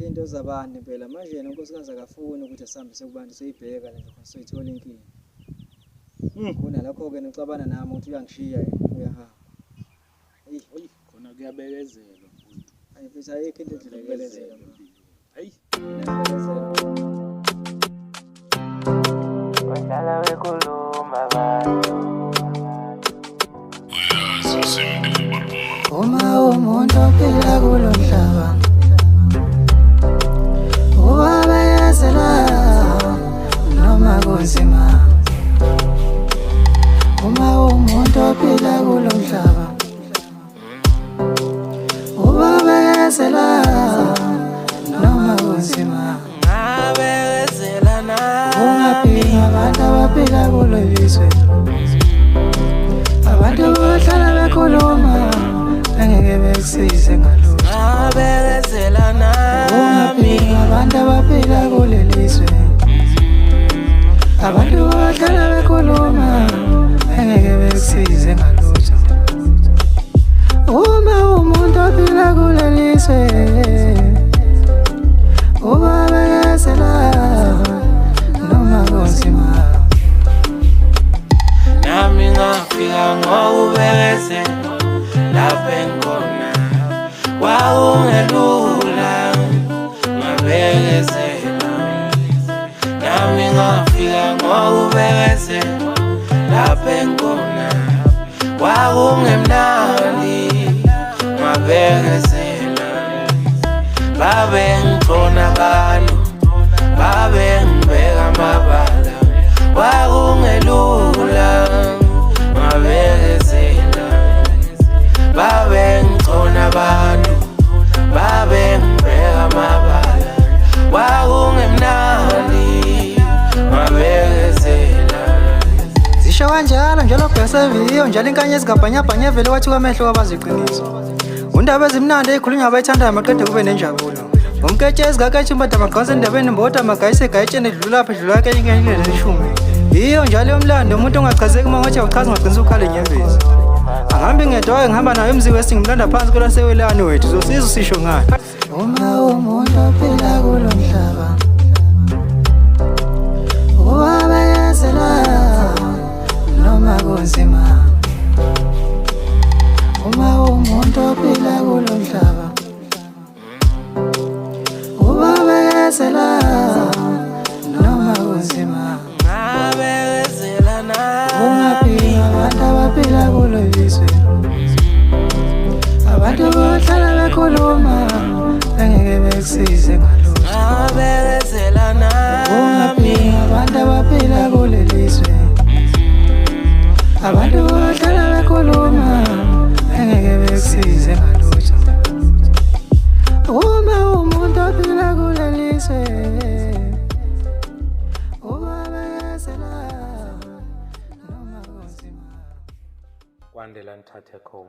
into zabani phela manje yena unkosikazi akafuni ukuthi asihambise kubantu soyibheka le nto khona soyithola inkinga. Kunalakho-ke nixabana nami ukuthi uyangishiya uyahamba. Eyi khona kuyabekezelwa mfowethu. Hayi mfethu ayikho into endlela yokubekezela. Hayi. Wahlala wekhuluma abantu. Uma umuntu ophila kulo mhlaba ubabeyezela noma kunzima. Uma umuntu ophila kulo mhlaba ubabeyezela noma kunzima. Ngabekezela nami ungaphila abantu abaphila kulo lizwe. Abantu bahlala bekhuluma angeke bekusize ngalutho. Ngabekezela nami ungaphila abantu abaphila kulo lizwe. Abantu bahlala bekhuluma angeke bekusize ngalutho. Uma umuntu ophila kulo lizwe ubabekezela noma kunzima. Nami ngafika ngokubekezela lapho engikhona kwakungelula ngabekezela. Nami ngafika ngokubekezela lapho engikhona kwakungemnandi ngabekezela. Babengixona abantu babengibeka amabala kwakungelula ngabekezela. Babengixona abantu babengibeka amabala kwakungemnandi ngabekezela. Zisho kanjalo njalo bheseviyo njalo inkanye ezigabhanyabhanya vele wathi kwamehlo kwabaziqiniso. Undaba ezimnandi ezikhulunywa abayithandayo maqede kube nenjabulo. Umketshe ezigaketshe umbada maqansa endabeni mbota magayise gayitshene edlula lapha edlula kenye kenye leshumi. Iyo njalo yomlando umuntu ongachazeki uma wathi awuchaza ngaqinisa ukhale nyembezi. Angihambi ngedwa ngihamba nayo emzi wesi ngimlanda phansi kwelasekwelani wethu zosiza usisho ngani. Uma umuntu ophila kulo mhlaba ubabeyezela noma kunzima. Uma umuntu ophila kulo mhlaba ubabekezela noma kunzima. Ngabekezela nami ungaphila abantu abaphila kulo lizwe. Abantu bahlala bekhuluma angeke bekusize ngalutho. Ngabekezela nami ungaphila abantu abaphila kulo lizwe. Abantu bahlala bekhuluma angeke bekusize ngalutho. Uma umuntu ophila kulo lizwe ubabekezela noma kunzima. Kwandela Nthatheko.